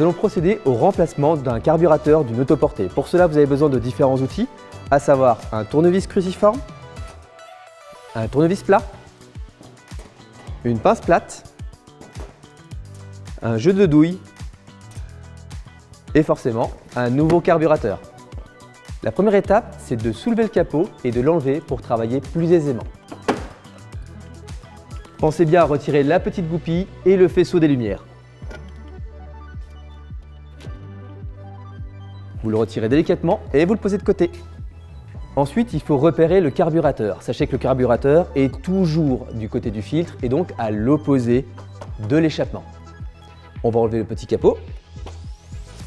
allons procéder au remplacement d'un carburateur d'une autoportée. Pour cela, vous avez besoin de différents outils, à savoir un tournevis cruciforme, un tournevis plat, une pince plate, un jeu de douille et forcément un nouveau carburateur. La première étape, c'est de soulever le capot et de l'enlever pour travailler plus aisément. Pensez bien à retirer la petite goupille et le faisceau des lumières. Vous le retirez délicatement et vous le posez de côté. Ensuite, il faut repérer le carburateur. Sachez que le carburateur est toujours du côté du filtre et donc à l'opposé de l'échappement. On va enlever le petit capot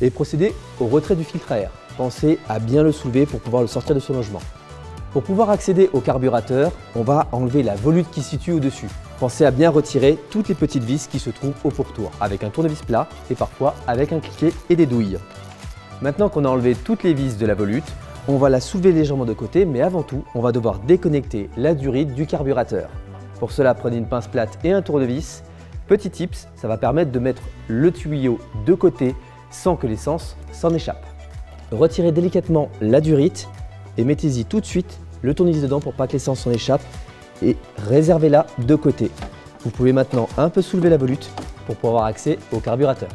et procéder au retrait du filtre à air. Pensez à bien le soulever pour pouvoir le sortir de son logement. Pour pouvoir accéder au carburateur, on va enlever la volute qui se situe au-dessus. Pensez à bien retirer toutes les petites vis qui se trouvent au pourtour, avec un tournevis plat et parfois avec un cliquet et des douilles. Maintenant qu'on a enlevé toutes les vis de la volute, on va la soulever légèrement de côté, mais avant tout, on va devoir déconnecter la durite du carburateur. Pour cela, prenez une pince plate et un tournevis. Petit tips, ça va permettre de mettre le tuyau de côté sans que l'essence s'en échappe. Retirez délicatement la durite et mettez-y tout de suite le tournevis dedans pour pas que l'essence s'en échappe et réservez-la de côté. Vous pouvez maintenant un peu soulever la volute pour pouvoir avoir accès au carburateur.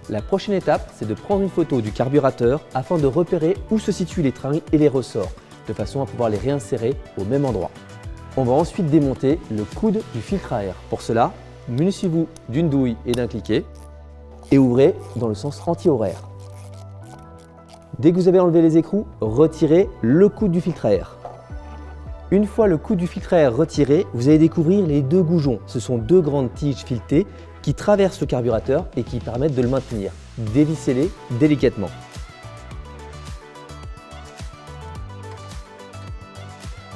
La prochaine étape, c'est de prendre une photo du carburateur afin de repérer où se situent les tringles et les ressorts, de façon à pouvoir les réinsérer au même endroit. On va ensuite démonter le coude du filtre à air. Pour cela, munissez-vous d'une douille et d'un cliquet et ouvrez dans le sens anti-horaire. Dès que vous avez enlevé les écrous, retirez le coude du filtre à air. Une fois le coude du filtre à air retiré, vous allez découvrir les deux goujons. Ce sont deux grandes tiges filetées qui traversent le carburateur et qui permettent de le maintenir. Dévissez-les délicatement.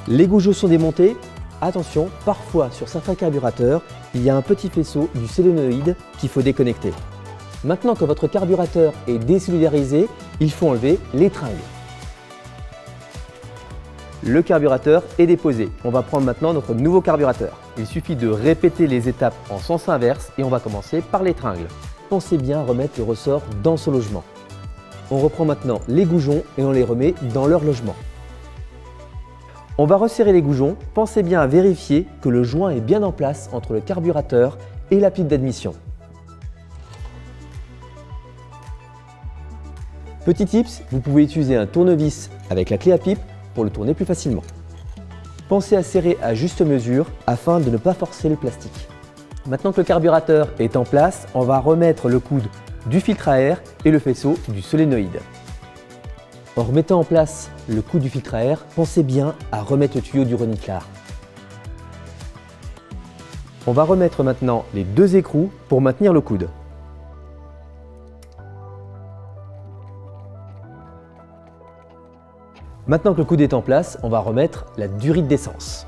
Les goujons sont démontés. Attention, parfois sur certains carburateurs, il y a un petit faisceau du solénoïde qu'il faut déconnecter. Maintenant que votre carburateur est désolidarisé, il faut enlever les tringles. Le carburateur est déposé. On va prendre maintenant notre nouveau carburateur. Il suffit de répéter les étapes en sens inverse et on va commencer par les tringles. Pensez bien à remettre le ressort dans son logement. On reprend maintenant les goujons et on les remet dans leur logement. On va resserrer les goujons. Pensez bien à vérifier que le joint est bien en place entre le carburateur et la pipe d'admission. Petit tips, vous pouvez utiliser un tournevis avec la clé à pipe pour le tourner plus facilement. Pensez à serrer à juste mesure afin de ne pas forcer le plastique. Maintenant que le carburateur est en place, on va remettre le coude du filtre à air et le faisceau du solénoïde. En remettant en place le coude du filtre à air, pensez bien à remettre le tuyau du reniclar. On va remettre maintenant les deux écrous pour maintenir le coude. Maintenant que le coude est en place, on va remettre la durite d'essence.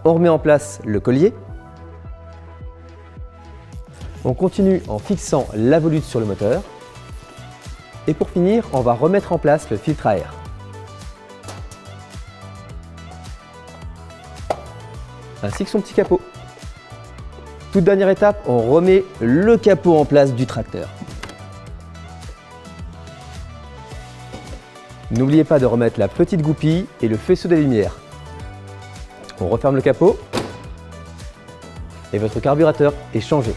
On remet en place le collier. On continue en fixant la volute sur le moteur. Et pour finir, on va remettre en place le filtre à air. Ainsi que son petit capot. Toute dernière étape, on remet le capot en place du tracteur. N'oubliez pas de remettre la petite goupille et le faisceau des lumières. On referme le capot et votre carburateur est changé.